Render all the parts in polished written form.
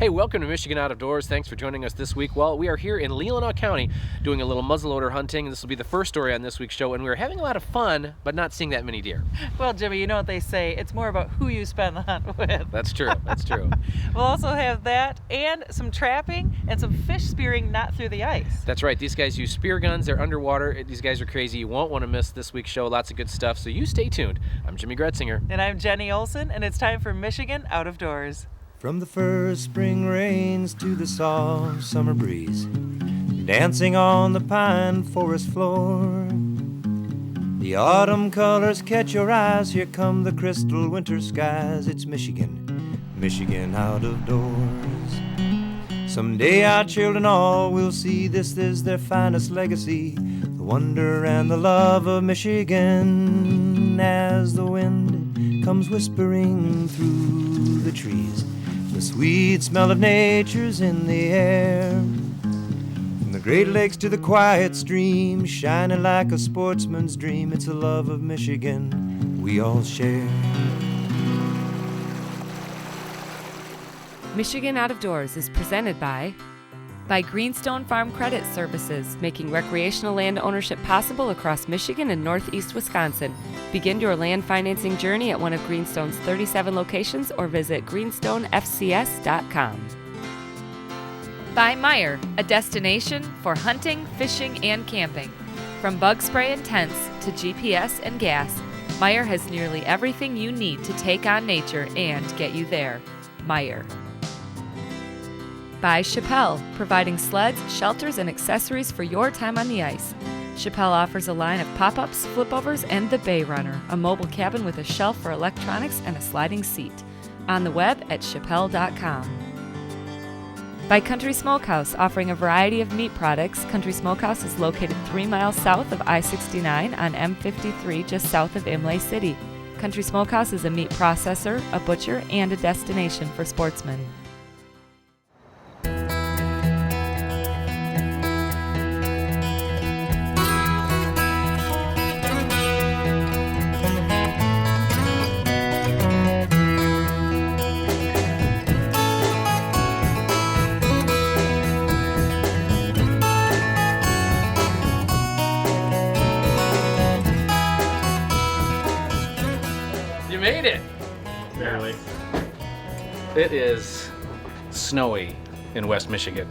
Hey, welcome to Michigan Out of Doors. Thanks for joining us this week. Well, we are here in Leelanau County doing a little muzzleloader hunting. This will be the first story on this week's show, and we're having a lot of fun, but not seeing that many deer. Well, Jimmy, you know what they say. It's more about who you spend the hunt with. That's true. That's true. We'll also have that and some trapping and some fish spearing not through the ice. That's right. These guys use spear guns. They're underwater. These guys are crazy. You won't want to miss this week's show. Lots of good stuff, so you stay tuned. I'm Jimmy Gretzinger. And I'm Jenny Olson, and it's time for Michigan Out of Doors. From the first spring rains to the soft summer breeze, dancing on the pine forest floor, the autumn colors catch your eyes. Here come the crystal winter skies. It's Michigan, Michigan out of doors. Someday our children all will see this is their finest legacy, the wonder and the love of Michigan. As the wind comes whispering through the trees, the sweet smell of nature's in the air. From the Great Lakes to the quiet stream, shining like a sportsman's dream, it's a love of Michigan we all share. Michigan Out of Doors is presented by Greenstone Farm Credit Services, making recreational land ownership possible across Michigan and northeast Wisconsin. Begin your land financing journey at one of Greenstone's 37 locations or visit greenstonefcs.com. By Meijer, a destination for hunting, fishing, and camping. From bug spray and tents to GPS and gas, Meijer has nearly everything you need to take on nature and get you there. Meijer. By Chappelle, providing sleds, shelters, and accessories for your time on the ice. Chappelle offers a line of pop-ups, flipovers, and the Bay Runner, a mobile cabin with a shelf for electronics and a sliding seat. On the web at chappelle.com. By Country Smokehouse, offering a variety of meat products. Country Smokehouse is located 3 miles south of I-69 on M53, just south of Imlay City. Country Smokehouse is a meat processor, a butcher, and a destination for sportsmen. Made it. Barely. It is snowy in West Michigan.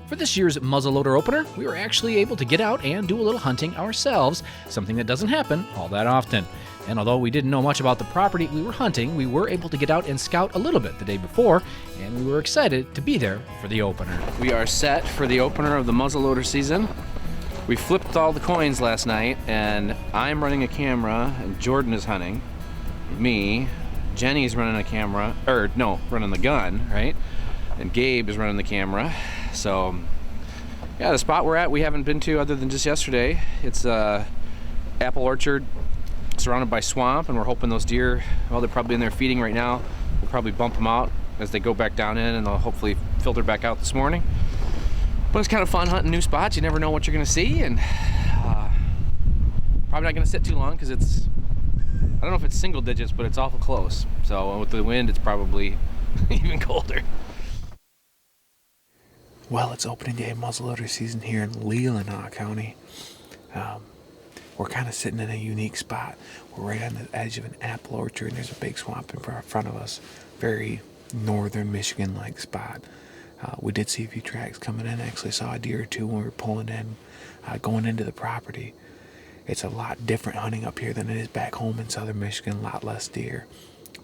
For this year's muzzleloader opener, we were actually able to get out and do a little hunting ourselves, something that doesn't happen all that often. And although we didn't know much about the property we were hunting, we were able to get out and scout a little bit the day before, and we were excited to be there for the opener. We are set for the opener of the muzzleloader season. We flipped all the coins last night, and I'm running a camera, and Jordan is hunting. Me, Jenny's running a camera, running the gun, right? And Gabe is running the camera. So, yeah, the spot we're at, we haven't been to other than just yesterday. It's a apple orchard surrounded by swamp, and we're hoping those deer, well, they're probably in there feeding right now. We'll probably bump them out as they go back down in, and they'll hopefully filter back out this morning. But it's kind of fun hunting new spots. You never know what you're gonna see, and probably not gonna sit too long because it's, I don't know if it's single digits, but it's awful close. So with the wind, it's probably even colder. Well, it's opening day of muzzleloader season here in Leelanau County. We're kind of sitting in a unique spot. We're right on the edge of an apple orchard, and there's a big swamp in front of us. Very northern Michigan-like spot. We did see a few tracks coming in. Actually saw a deer or two when we were pulling in, going into the property. It's a lot different hunting up here than it is back home in southern Michigan, a lot less deer.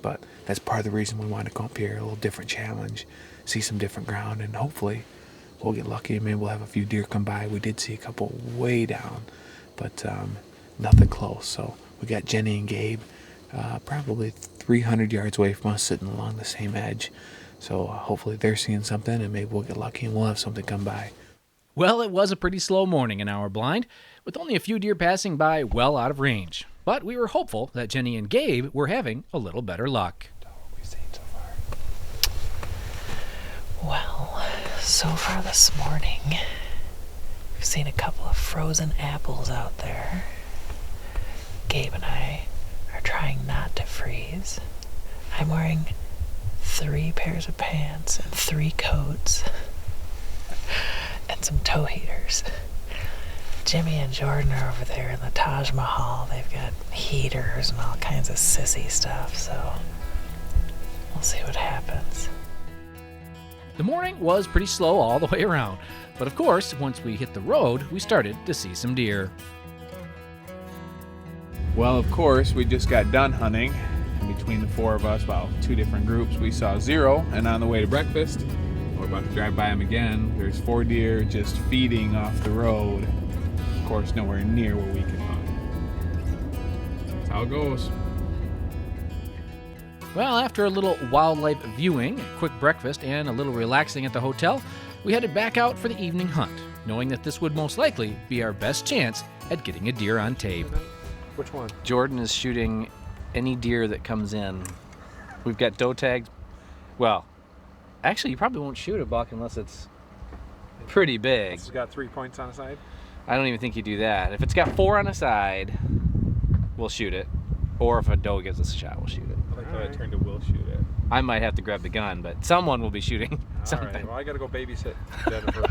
But that's part of the reason we wanted to come up here, a little different challenge, see some different ground, and hopefully we'll get lucky and maybe we'll have a few deer come by. We did see a couple way down, but nothing close. So we got Jenny and Gabe probably 300 yards away from us sitting along the same edge. So hopefully they're seeing something and maybe we'll get lucky and we'll have something come by. Well, it was a pretty slow morning in our blind, with only a few deer passing by well out of range. But we were hopeful that Jenny and Gabe were having a little better luck. Well, so far this morning, we've seen a couple of frozen apples out there. Gabe and I are trying not to freeze. I'm wearing 3 pairs of pants and 3 coats and some toe heaters. Jimmy and Jordan are over there in the Taj Mahal. They've got heaters and all kinds of sissy stuff, so we'll see what happens. The morning was pretty slow all the way around, but of course, once we hit the road, we started to see some deer. Well, of course, we just got done hunting. And between the 4 of us, well, 2 different groups, we saw 0. And on the way to breakfast, we're about to drive by them again. There's 4 deer just feeding off the road. Of course, nowhere near where we can hunt. That's how it goes. Well, after a little wildlife viewing, a quick breakfast, and a little relaxing at the hotel, we headed back out for the evening hunt, knowing that this would most likely be our best chance at getting a deer on tape. Which one? Jordan is shooting any deer that comes in. We've got doe tags. Well, actually, you probably won't shoot a buck unless it's pretty big. It's got 3 points on the side? I don't even think you do that. If it's got 4 on the side, we'll shoot it. Or if a doe gives us a shot, we'll shoot it. I like how I turned to will shoot it. I might have to grab the gun, but someone will be shooting something. All right, well, I gotta go babysit Jennifer.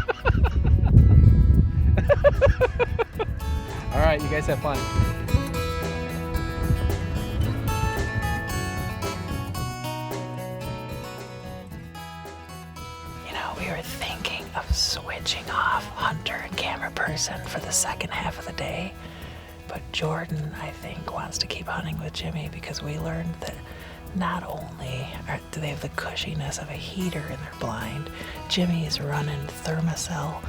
All right, you guys have fun. We were thinking of switching off hunter and camera person for the second half of the day, but Jordan, I think, wants to keep hunting with Jimmy because we learned that not only do they have the cushiness of a heater in their blind, Jimmy is running Thermacell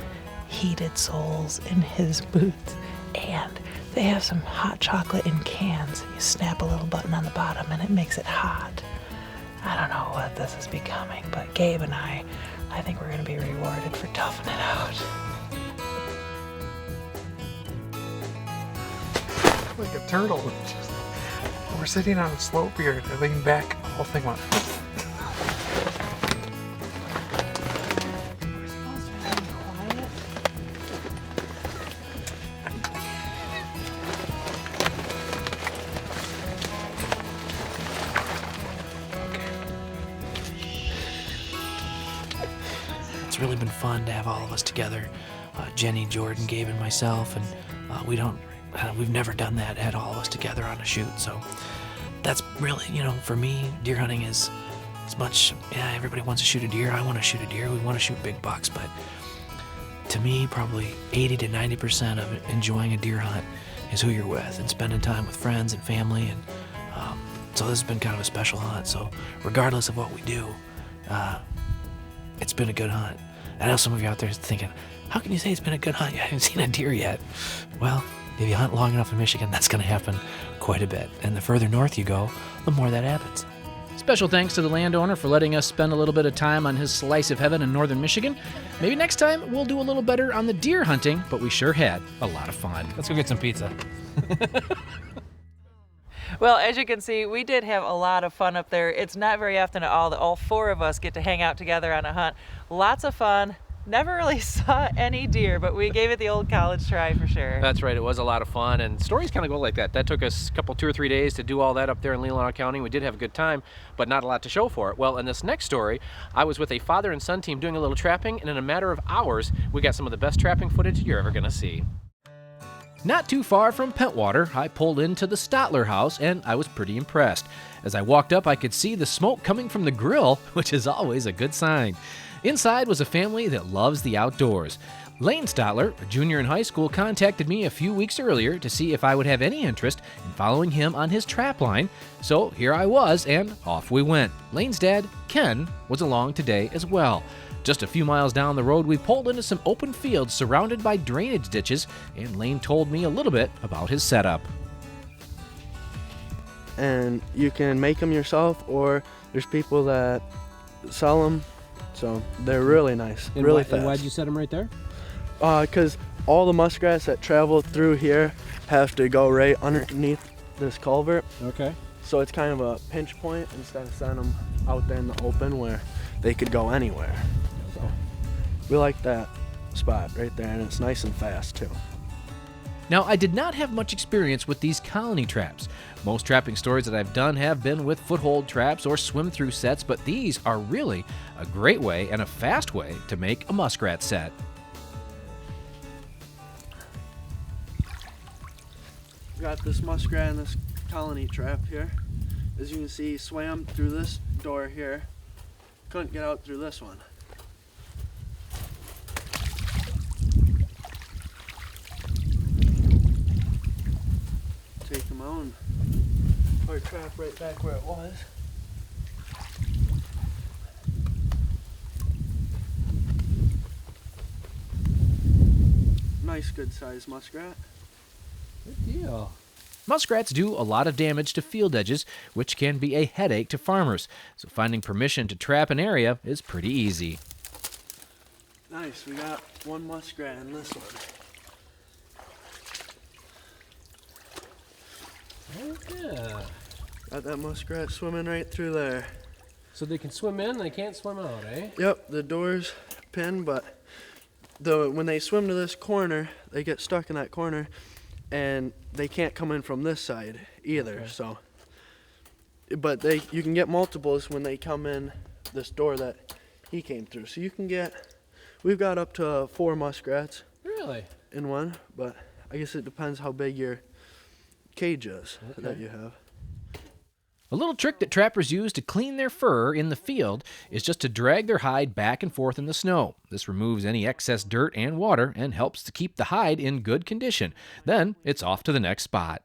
heated soles in his boots, and they have some hot chocolate in cans. You snap a little button on the bottom and it makes it hot. I don't know what this is becoming, but Gabe and I think we're going to be rewarded for toughing it out. Like a turtle. We're sitting on a slope here. I leaned back. The whole thing went. It's really been fun to have all of us together, Jenny, Jordan, Gabe, and myself, and we've never done that, had all of us together on a shoot, so that's really, for me, deer hunting is as much, everybody wants to shoot a deer, I want to shoot a deer, we want to shoot big bucks, but to me, probably 80 to 90% of enjoying a deer hunt is who you're with and spending time with friends and family, and so this has been kind of a special hunt, so regardless of what we do, it's been a good hunt. I know some of you out there thinking, how can you say it's been a good hunt? You haven't seen a deer yet. Well, if you hunt long enough in Michigan, that's going to happen quite a bit. And the further north you go, the more that happens. Special thanks to the landowner for letting us spend a little bit of time on his slice of heaven in northern Michigan. Maybe next time we'll do a little better on the deer hunting, but we sure had a lot of fun. Let's go get some pizza. Well, as you can see, we did have a lot of fun up there. It's not very often at all that all 4 of us get to hang out together on a hunt. Lots of fun. Never really saw any deer, but we gave it the old college try for sure. That's right. It was a lot of fun, and stories kind of go like that. That took us 2 or 3 days to do all that up there in Leelanau County. We did have a good time, but not a lot to show for it. Well, in this next story, I was with a father and son team doing a little trapping, and in a matter of hours, we got some of the best trapping footage you're ever going to see. Not too far from Pentwater, I pulled into the Stotler house, and I was pretty impressed. As I walked up, I could see the smoke coming from the grill, which is always a good sign. Inside was a family that loves the outdoors. Lane Stotler, a junior in high school, contacted me a few weeks earlier to see if I would have any interest in following him on his trap line. So here I was, and off we went. Lane's dad, Ken, was along today as well. Just a few miles down the road, we pulled into some open fields surrounded by drainage ditches, and Lane told me a little bit about his setup. And you can make them yourself, or there's people that sell them, so they're really nice, And really why, fast. And why'd you set them right there? Because all the muskrats that travel through here have to go right underneath this culvert, Okay. so it's kind of a pinch point instead of sending them out there in the open where they could go anywhere. So we like that spot right there, and it's nice and fast too. Now, I did not have much experience with these colony traps. Most trapping stories that I've done have been with foothold traps or swim-through sets, but these are really a great way and a fast way to make a muskrat set. Got this muskrat in this colony trap here. As you can see, he swam through this door here. Couldn't get out through this one. Take him out and put our trap right back where it was. Nice, good-sized muskrat. Good deal. Muskrats do a lot of damage to field edges, which can be a headache to farmers, so finding permission to trap an area is pretty easy. Nice, we got one muskrat in this one. Yeah. Got that muskrat swimming right through there. So they can swim in, they can't swim out, eh? Yep, the door's pinned, but when they swim to this corner, they get stuck in that corner, and they can't come in from this side either. Okay. So, but you can get multiples when they come in this door that he came through. So we've got up to 4 muskrats Really? in one, but I guess it depends how big your cage is that you have. A little trick that trappers use to clean their fur in the field is just to drag their hide back and forth in the snow. This removes any excess dirt and water and helps to keep the hide in good condition. Then it's off to the next spot.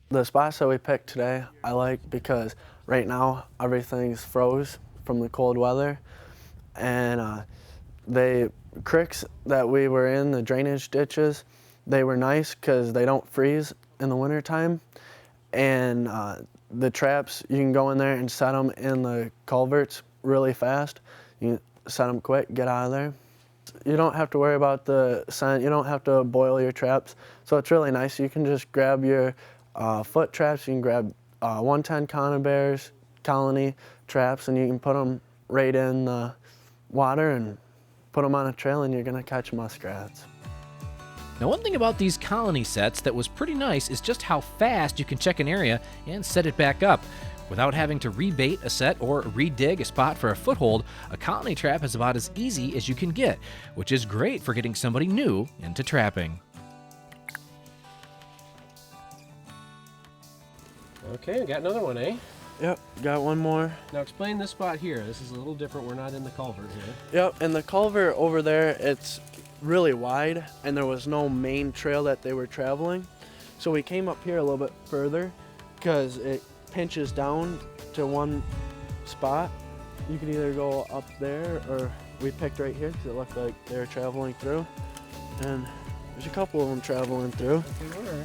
The spots that we picked today I like because right now everything's froze from the cold weather, and the creeks that we were in, the drainage ditches, they were nice because they don't freeze in the wintertime, and the traps, you can go in there and set them in the culverts really fast. You can set them quick, get out of there. You don't have to worry about the scent, you don't have to boil your traps, so it's really nice. You can just grab your foot traps, you can grab 110 conibears, colony traps, and you can put them right in the water and put them on a trail, and you're gonna catch muskrats. Now, one thing about these colony sets that was pretty nice is just how fast you can check an area and set it back up. Without having to rebait a set or redig a spot for a foothold, a colony trap is about as easy as you can get, which is great for getting somebody new into trapping. Okay, got another one, eh? Yep, got one more. Now explain this spot here. This is a little different. We're not in the culvert here. Yep, and the culvert over there, it's really wide, and there was no main trail that they were traveling. So we came up here a little bit further because it pinches down to one spot. You can either go up there, or we picked right here because it looked like they were traveling through. And there's a couple of them traveling through. They were.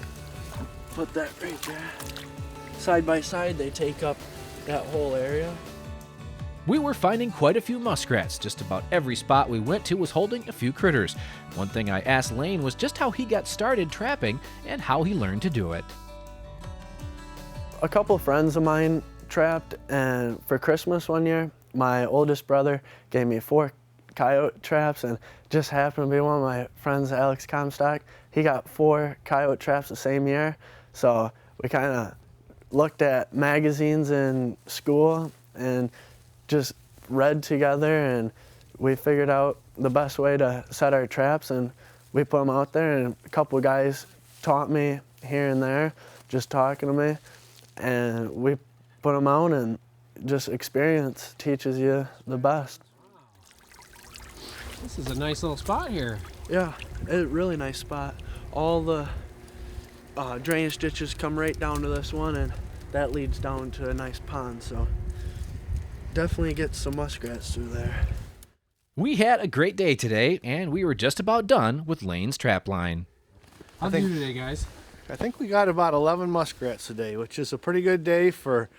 Put that right there. Side by side, they take up that whole area. We were finding quite a few muskrats. Just about every spot we went to was holding a few critters. One thing I asked Lane was just how he got started trapping and how he learned to do it. A couple of friends of mine trapped, and for Christmas one year, my oldest brother gave me 4 coyote traps, and just happened to be one of my friends, Alex Comstock. He got 4 coyote traps the same year, so we kind of looked at magazines in school and just read together, and we figured out the best way to set our traps, and we put them out there, and a couple of guys taught me here and there, just talking to me, and we put them out, and just experience teaches you the best. This is a nice little spot here. Yeah, it's a really nice spot. All the drainage ditches come right down to this one, and that leads down to a nice pond, so definitely get some muskrats through there. We had a great day today, and we were just about done with Lane's trap line. How'd you do today, guys? I think we got about 11 muskrats today, which is a pretty good day for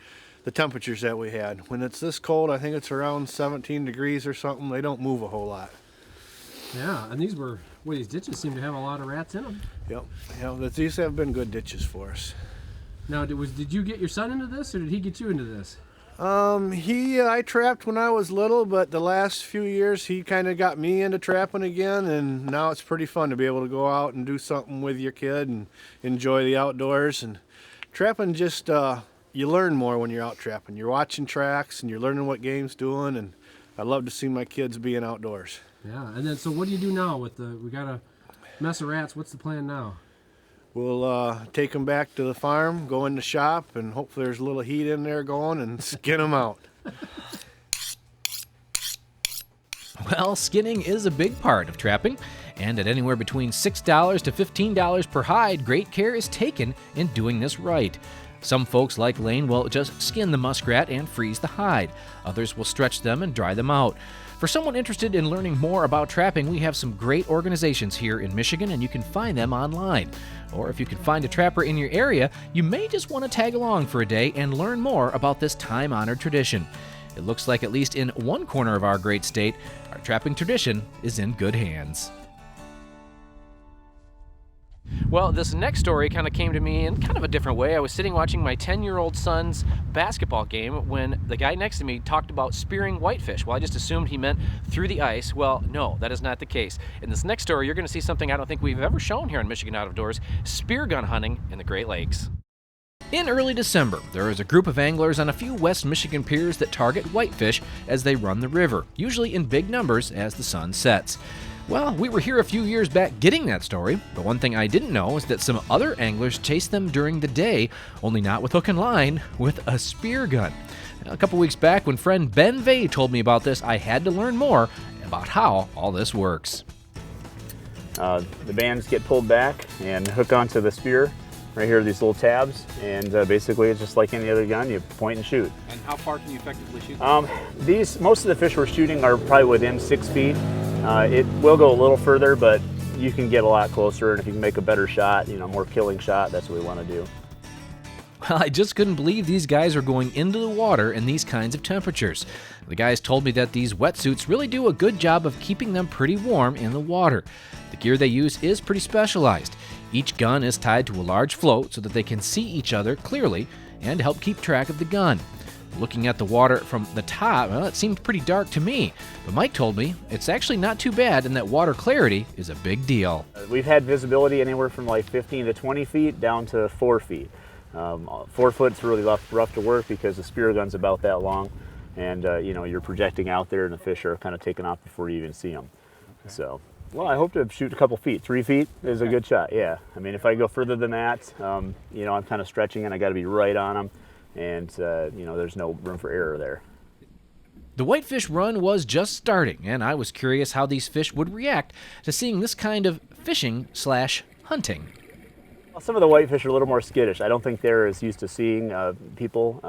the temperatures that we had. When it's this cold, I think it's around 17 degrees or something, they don't move a whole lot. Yeah, and these ditches seem to have a lot of rats in them. Yep, these have been good ditches for us. Now, did you get your son into this, or did he get you into this? I trapped when I was little, but the last few years he kind of got me into trapping again, and now it's pretty fun to be able to go out and do something with your kid and enjoy the outdoors. And trapping just, you learn more when you're out trapping. You're watching tracks and you're learning what game's doing, and I love to see my kids being outdoors. Yeah, and then so what do you do now with we got a mess of rats? What's the plan now? We'll take them back to the farm, go in the shop, and hopefully there's a little heat in there going, and skin them out. Well, skinning is a big part of trapping, and at anywhere between $6 to $15 per hide, great care is taken in doing this right. Some folks, like Lane, will just skin the muskrat and freeze the hide. Others will stretch them and dry them out. For someone interested in learning more about trapping, we have some great organizations here in Michigan, and you can find them online. Or if you can find a trapper in your area, you may just want to tag along for a day and learn more about this time-honored tradition. It looks like at least in one corner of our great state, our trapping tradition is in good hands. Well, this next story kind of came to me in kind of a different way. I was sitting watching my 10-year-old son's basketball game when the guy next to me talked about spearing whitefish. Well, I just assumed he meant through the ice. Well, no, that is not the case. In this next story, you're going to see something I don't think we've ever shown here in Michigan Out of Doors: spear gun hunting in the Great Lakes. In early December, there is a group of anglers on a few West Michigan piers that target whitefish as they run the river, usually in big numbers as the sun sets. Well, we were here a few years back getting that story, but one thing I didn't know is that some other anglers chase them during the day, only not with hook and line, with a spear gun. A couple weeks back, when friend Ben Vey told me about this, I had to learn more about how all this works. The bands get pulled back and hook onto the spear. Right here are these little tabs, and basically it's just like any other gun. You point and shoot. And how far can you effectively shoot? Most of the fish we're shooting are probably within 6 feet. It will go a little further, but you can get a lot closer, and if you can make a better shot, more killing shot, that's what we want to do. Well, I just couldn't believe these guys are going into the water in these kinds of temperatures. The guys told me that these wetsuits really do a good job of keeping them pretty warm in the water. The gear they use is pretty specialized. Each gun is tied to a large float so that they can see each other clearly and help keep track of the gun. Looking at the water from the top, well, it seemed pretty dark to me, but Mike told me it's actually not too bad and that water clarity is a big deal. We've had visibility anywhere from like 15 to 20 feet down to 4 feet. 4 foot's really rough to work because the spear gun's about that long, and you're projecting out there and the fish are kind of taking off before you even see them. Okay. So, well, I hope to shoot a couple feet. 3 feet is a good shot, yeah. I mean, if I go further than that, I'm kind of stretching and I got to be right on them, and there's no room for error there. The whitefish run was just starting, and I was curious how these fish would react to seeing this kind of fishing/hunting. Well, some of the whitefish are a little more skittish. I don't think they're as used to seeing people,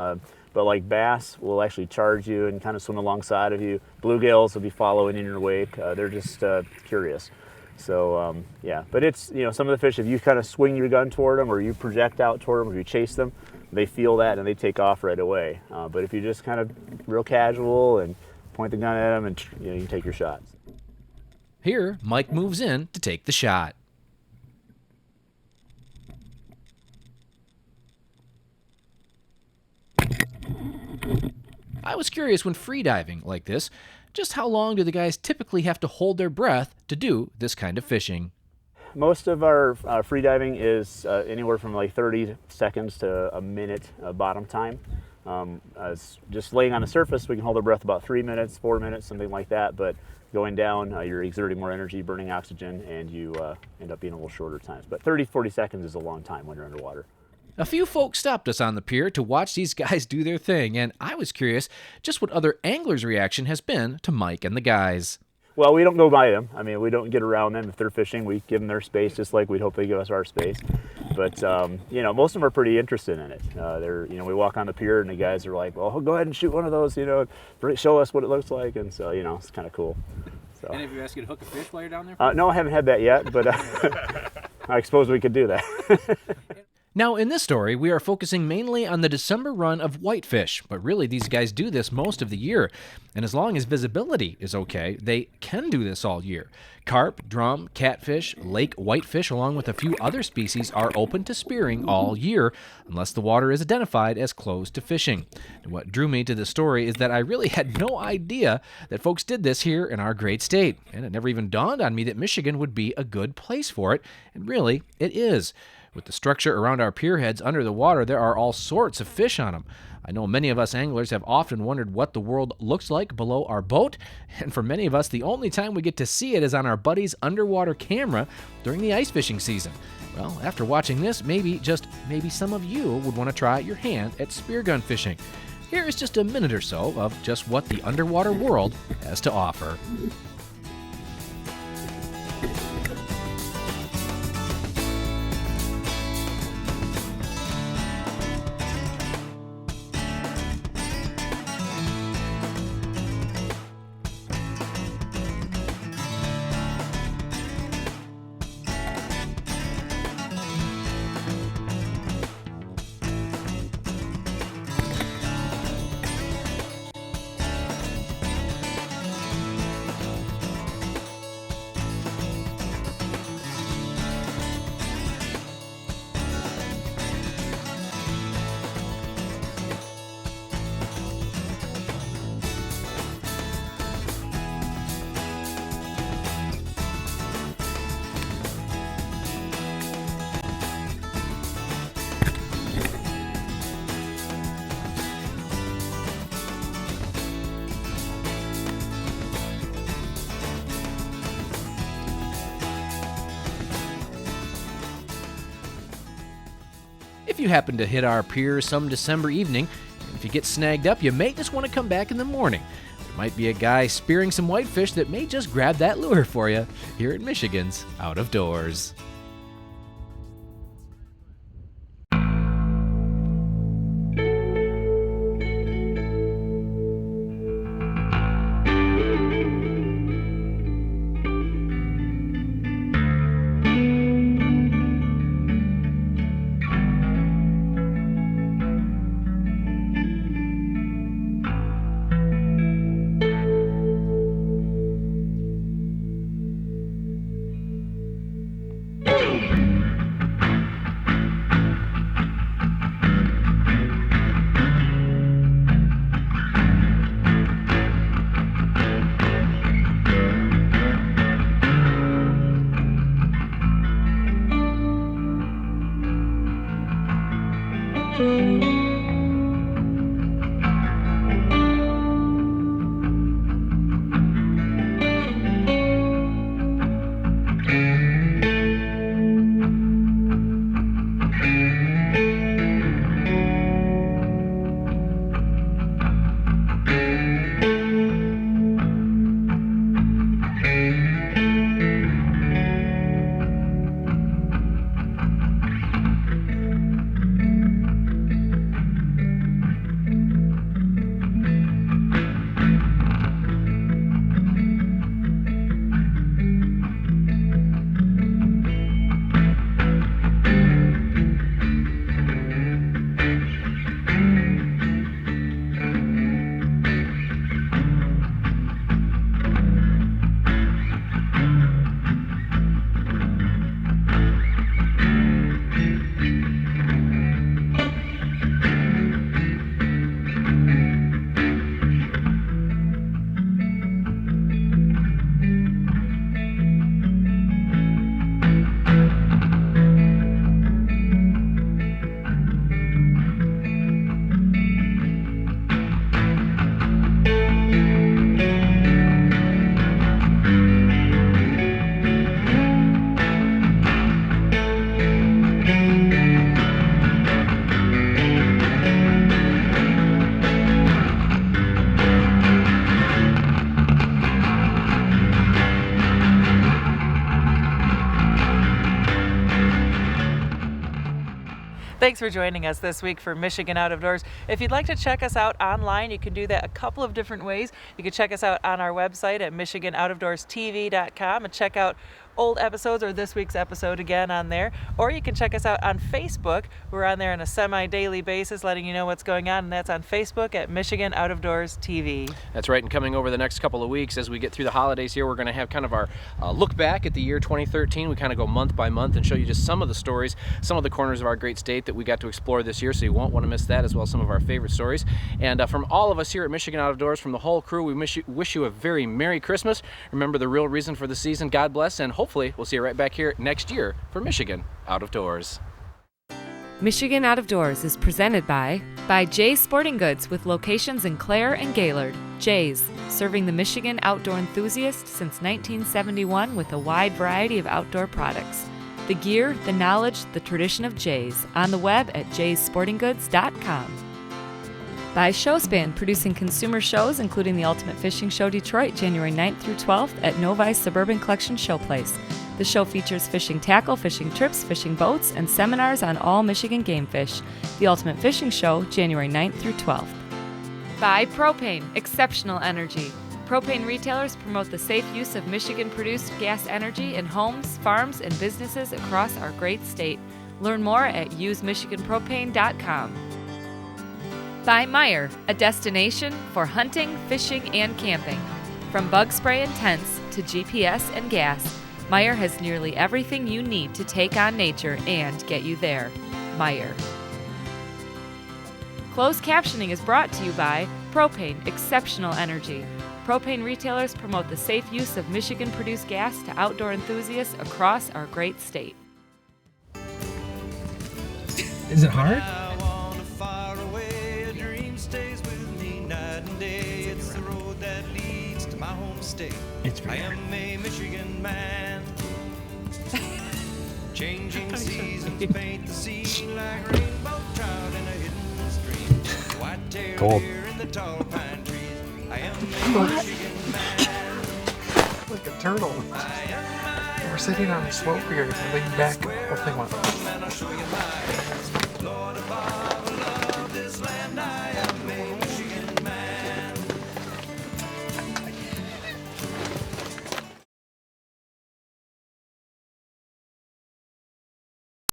but like bass will actually charge you and kind of swim alongside of you. Bluegills will be following in your wake. They're just curious. So yeah, but it's, some of the fish, if you kind of swing your gun toward them or you project out toward them or you chase them, they feel that and they take off right away. But if you just kind of real casual and point the gun at them, and you can take your shots. Here, Mike moves in to take the shot. I was curious when freediving like this, just how long do the guys typically have to hold their breath to do this kind of fishing? Most of our freediving is anywhere from like 30 seconds to a minute bottom time. As just laying on the surface, we can hold our breath about 3 minutes, 4 minutes, something like that. But going down, you're exerting more energy, burning oxygen, and you end up being a little shorter times. But 30, 40 seconds is a long time when you're underwater. A few folks stopped us on the pier to watch these guys do their thing, and I was curious just what other anglers' reaction has been to Mike and the guys. Well, we don't go by them. I mean, we don't get around them. If they're fishing, we give them their space just like we'd hope they give us our space. But, most of them are pretty interested in it. We walk on the pier and the guys are like, well, go ahead and shoot one of those, show us what it looks like. And so, it's kind of cool. So. And have you asked you to hook a fish while you're down there? No, I haven't had that yet, but I suppose we could do that. Now, in this story, we are focusing mainly on the December run of whitefish, but really these guys do this most of the year. And as long as visibility is okay, they can do this all year. Carp, drum, catfish, lake whitefish, along with a few other species are open to spearing all year, unless the water is identified as closed to fishing. And what drew me to the story is that I really had no idea that folks did this here in our great state. And it never even dawned on me that Michigan would be a good place for it. And really, it is. With the structure around our pier heads under the water, there are all sorts of fish on them. I know many of us anglers have often wondered what the world looks like below our boat, and for many of us, the only time we get to see it is on our buddy's underwater camera during the ice fishing season. Well, after watching this, maybe, just maybe some of you would want to try your hand at speargun fishing. Here is just a minute or so of just what the underwater world has to offer. If you happen to hit our pier some December evening, and if you get snagged up, you may just want to come back in the morning. There might be a guy spearing some whitefish that may just grab that lure for you here at Michigan's Out of Doors. Thanks for joining us this week for Michigan Out of Doors. If you'd like to check us out online, you can do that a couple of different ways. You can check us out on our website at michiganoutofdoorstv.com and check out old episodes or this week's episode again on there. Or you can check us out on Facebook. We're on there on a semi-daily basis letting you know what's going on, and that's on Facebook at Michigan Out of Doors TV. That's right, and coming over the next couple of weeks as we get through the holidays here, we're going to have kind of our look back at the year 2013. We kind of go month by month and show you just some of the stories, some of the corners of our great state that we got to explore this year, so you won't want to miss that, as well as some of our favorite stories. And from all of us here at Michigan Out of Doors, from the whole crew, we wish you a very Merry Christmas. Remember the real reason for the season. God bless, and hopefully we'll see you right back here next year for Michigan Out of Doors. Michigan Out of Doors is presented by Jay's Sporting Goods with locations in Clare and Gaylord. Jay's, serving the Michigan outdoor enthusiast since 1971 with a wide variety of outdoor products. The gear, the knowledge, the tradition of Jay's, on the web at jaysportinggoods.com. By Showspan, producing consumer shows including the Ultimate Fishing Show Detroit, January 9th through 12th at Novi's Suburban Collection Showplace. The show features fishing tackle, fishing trips, fishing boats, and seminars on all Michigan game fish. The Ultimate Fishing Show, January 9th through 12th. By Propane, exceptional energy. Propane retailers promote the safe use of Michigan-produced gas energy in homes, farms, and businesses across our great state. Learn more at usemichiganpropane.com. By Meyer, a destination for hunting, fishing, and camping. From bug spray and tents to GPS and gas, Meyer has nearly everything you need to take on nature and get you there. Meyer. Closed captioning is brought to you by Propane, exceptional energy. Propane retailers promote the safe use of Michigan-produced gas to outdoor enthusiasts across our great state. Is it hard? It's I am a Michigan man. Changing seasons paint the scene like rainbow trout in a hidden stream. White tail deer in the tall pine trees. I am a Michigan man. like a turtle. We're sitting on a slope here, and I leaned back, the whole thing went.